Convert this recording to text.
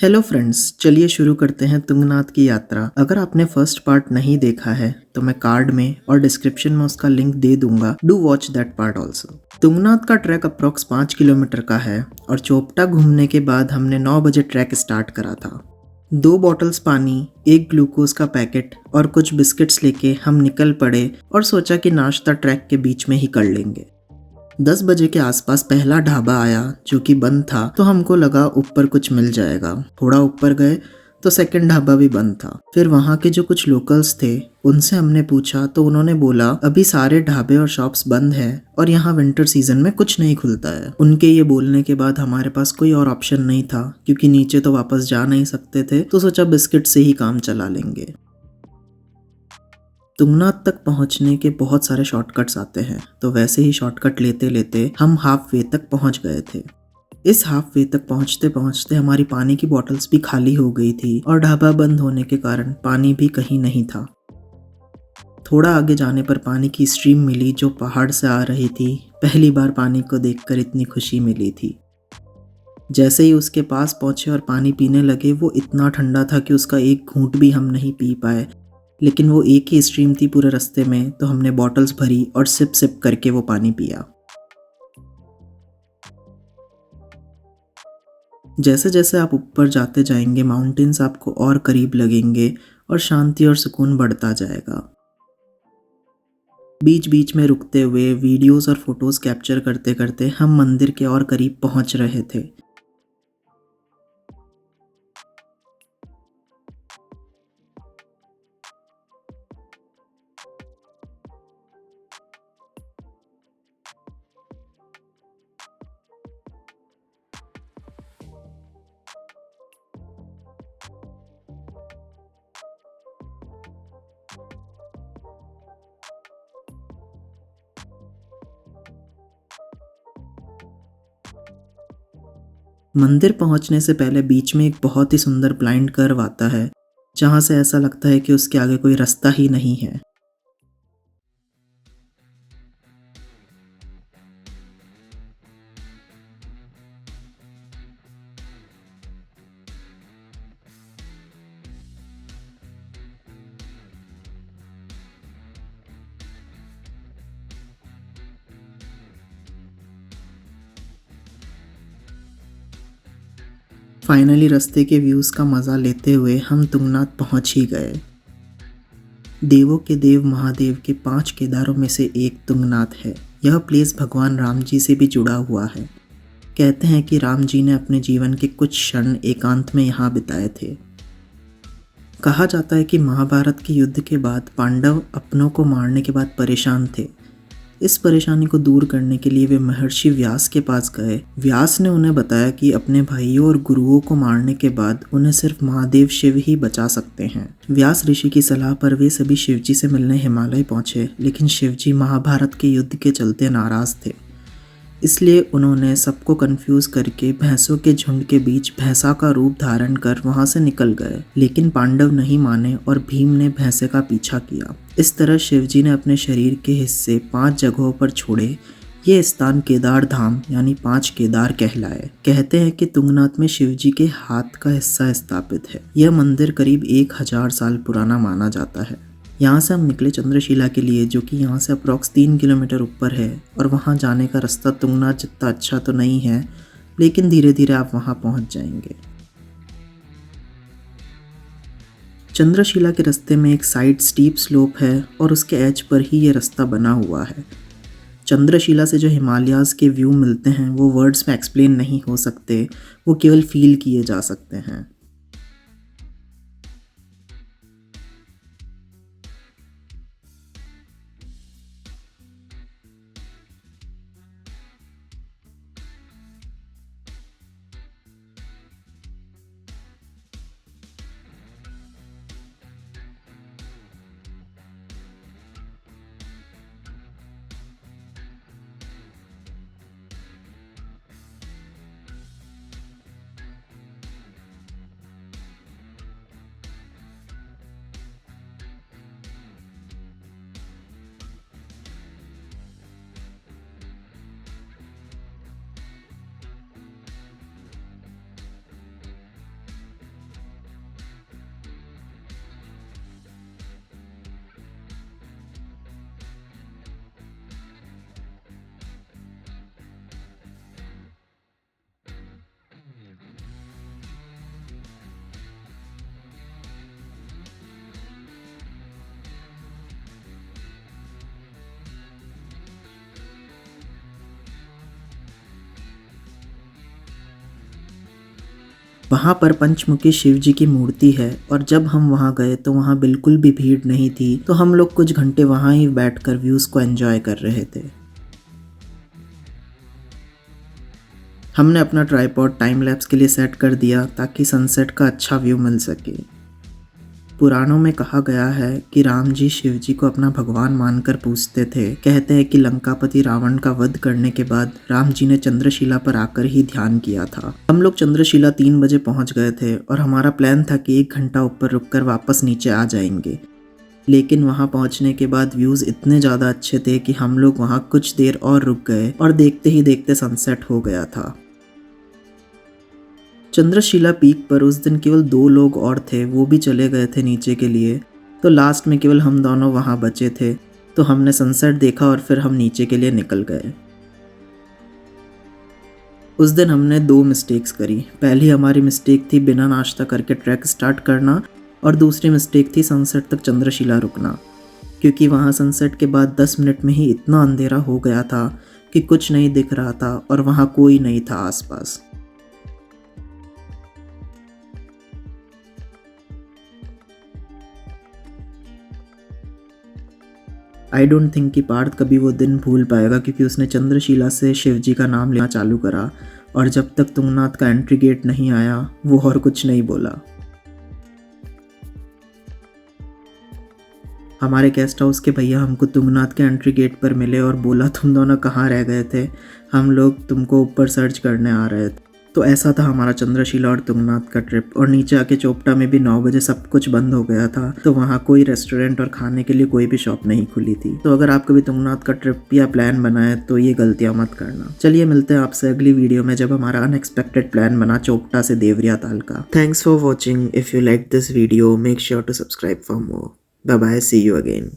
Hello friends, चलिए शुरू करते हैं तुंगनाथ की यात्रा। अगर आपने फर्स्ट पार्ट नहीं देखा है तो मैं कार्ड में और डिस्क्रिप्शन में उसका लिंक दे दूंगा। Do watch that part also. Tungnath का ट्रैक अप्रॉक्स 5 किलोमीटर का है और चोपटा घूमने के बाद हमने 9 बजे ट्रैक स्टार्ट करा था। 2 बॉटल्स पानी, एक ग्लूकोज का पैकेट और कुछ बिस्किट्स लेके हम निकल पड़े और सोचा कि नाश्ता ट्रैक के बीच में ही कर लेंगे। 10 बजे के आसपास पहला ढाबा आया जो कि बंद था, तो हमको लगा ऊपर कुछ मिल जाएगा। थोड़ा ऊपर गए तो सेकंड ढाबा भी बंद था। फिर वहाँ के जो कुछ लोकल्स थे उनसे हमने पूछा तो उन्होंने बोला अभी सारे ढाबे और शॉप्स बंद हैं और यहाँ विंटर सीजन में कुछ नहीं खुलता है। उनके ये बोलने के बाद हमारे पास कोई और ऑप्शन नहीं था, क्योंकि नीचे तो वापस जा नहीं सकते थे, तो सोचा बिस्किट से ही काम चला लेंगे। तुंगनाथ तक पहुंचने के बहुत सारे शॉर्टकट्स आते हैं, तो वैसे ही शॉर्टकट लेते लेते हम हाफ वे तक पहुंच गए थे। इस हाफ वे तक पहुंचते पहुंचते हमारी पानी की बॉटल्स भी खाली हो गई थी और ढाबा बंद होने के कारण पानी भी कहीं नहीं था। थोड़ा आगे जाने पर पानी की स्ट्रीम मिली जो पहाड़ से आ रही थी। पहली बार पानी को देखकर इतनी खुशी मिली थी। जैसे ही उसके पास पहुंचे और पानी पीने लगे, वो इतना ठंडा था कि उसका एक घूंट भी हम नहीं पी पाए। लेकिन वो एक ही स्ट्रीम थी पूरे रास्ते में, तो हमने बॉटल्स भरी और सिप सिप करके वो पानी पिया। जैसे जैसे आप ऊपर जाते जाएंगे, माउंटेन्स आपको और करीब लगेंगे और शांति और सुकून बढ़ता जाएगा। बीच बीच में रुकते हुए वीडियोस और फोटोज कैप्चर करते करते हम मंदिर के और करीब पहुंच रहे थे। मंदिर पहुंचने से पहले बीच में एक बहुत ही सुंदर ब्लाइंड कर्व आता है, जहां से ऐसा लगता है कि उसके आगे कोई रास्ता ही नहीं है। फाइनली रास्ते के व्यूज़ का मज़ा लेते हुए हम तुंगनाथ पहुंच ही गए। देवों के देव महादेव के 5 केदारों में से एक तुंगनाथ है। यह प्लेस भगवान राम जी से भी जुड़ा हुआ है। कहते हैं कि राम जी ने अपने जीवन के कुछ क्षण एकांत में यहाँ बिताए थे। कहा जाता है कि महाभारत के युद्ध के बाद पांडव अपनों को मारने के बाद परेशान थे। इस परेशानी को दूर करने के लिए वे महर्षि व्यास के पास गए। व्यास ने उन्हें बताया कि अपने भाइयों और गुरुओं को मारने के बाद उन्हें सिर्फ महादेव शिव ही बचा सकते हैं। व्यास ऋषि की सलाह पर वे सभी शिवजी से मिलने हिमालय पहुंचे, लेकिन शिवजी महाभारत के युद्ध के चलते नाराज थे। इसलिए उन्होंने सबको कंफ्यूज करके भैंसों के झुंड के बीच भैंसा का रूप धारण कर वहां से निकल गए। लेकिन पांडव नहीं माने और भीम ने भैंसे का पीछा किया। इस तरह शिवजी ने अपने शरीर के हिस्से 5 जगहों पर छोड़े। ये स्थान केदार धाम यानी 5 केदार कहलाए। कहते हैं कि तुंगनाथ में शिवजी के हाथ का हिस्सा स्थापित है। यह मंदिर करीब 1000 साल पुराना माना जाता है। यहाँ से हम निकले चंद्रशिला के लिए, जो कि यहाँ से अप्रॉक्स 3 किलोमीटर ऊपर है। और वहाँ जाने का रास्ता तुंगनाथ जितना अच्छा तो नहीं है, लेकिन धीरे धीरे आप वहाँ पहुँच जाएंगे। चंद्रशिला के रास्ते में एक साइड स्टीप स्लोप है और उसके एज पर ही ये रास्ता बना हुआ है। चंद्रशिला से जो हिमालयाज़ के व्यू मिलते हैं वो वर्ड्स में एक्सप्लेन नहीं हो सकते, वो केवल फील किए जा सकते हैं। वहाँ पर पंचमुखी शिव जी की मूर्ति है और जब हम वहाँ गए तो वहाँ बिल्कुल भी भीड़ नहीं थी, तो हम लोग कुछ घंटे वहाँ ही बैठकर व्यूज़ को एंजॉय कर रहे थे। हमने अपना ट्राइपॉड टाइम लैप्स के लिए सेट कर दिया ताकि सनसेट का अच्छा व्यू मिल सके। पुराणों में कहा गया है कि राम जी शिव जी को अपना भगवान मानकर पूजते थे। कहते हैं कि लंकापति रावण का वध करने के बाद राम जी ने चंद्रशिला पर आकर ही ध्यान किया था। हम लोग चंद्रशिला 3 बजे पहुंच गए थे और हमारा प्लान था कि 1 घंटा ऊपर रुककर वापस नीचे आ जाएंगे, लेकिन वहां पहुंचने के बाद व्यूज इतने ज़्यादा अच्छे थे कि हम लोग वहां कुछ देर और रुक गए और देखते ही देखते सनसेट हो गया था। चंद्रशिला पीक पर उस दिन केवल 2 लोग और थे, वो भी चले गए थे नीचे के लिए, तो लास्ट में केवल हम दोनों वहाँ बचे थे। तो हमने सनसेट देखा और फिर हम नीचे के लिए निकल गए। उस दिन हमने 2 मिस्टेक्स करी। पहली हमारी मिस्टेक थी बिना नाश्ता करके ट्रैक स्टार्ट करना, और दूसरी मिस्टेक थी सनसेट तक चंद्रशिला रुकना, क्योंकि वहाँ सनसेट के बाद 10 मिनट में ही इतना अंधेरा हो गया था कि कुछ नहीं दिख रहा था और वहाँ कोई नहीं था आसपास। आई डोंट थिंक कि पार्थ कभी वो दिन भूल पाएगा, क्योंकि उसने चंद्रशिला से शिव जी का नाम लेना चालू करा और जब तक तुंगनाथ का एंट्री गेट नहीं आया वो और कुछ नहीं बोला। हमारे गेस्ट हाउस के भैया हमको तुंगनाथ के एंट्री गेट पर मिले और बोला, तुम दोनों कहाँ रह गए थे, हम लोग तुमको ऊपर सर्च करने आ रहे थे। तो ऐसा था हमारा चंद्रशिला और तुंगनाथ का ट्रिप। और नीचे आके चोपटा में भी 9 बजे सब कुछ बंद हो गया था, तो वहाँ कोई रेस्टोरेंट और खाने के लिए कोई भी शॉप नहीं खुली थी। तो अगर आप कभी तुंगनाथ का ट्रिप या प्लान बनाए तो ये गलतियाँ मत करना। चलिए मिलते हैं आपसे अगली वीडियो में, जब हमारा अनएक्सपेक्टेड प्लान बना चोपटा से देवरिया ताल का। Thanks for watching. If you like this video make sure to subscribe for more. Bye bye, see you again.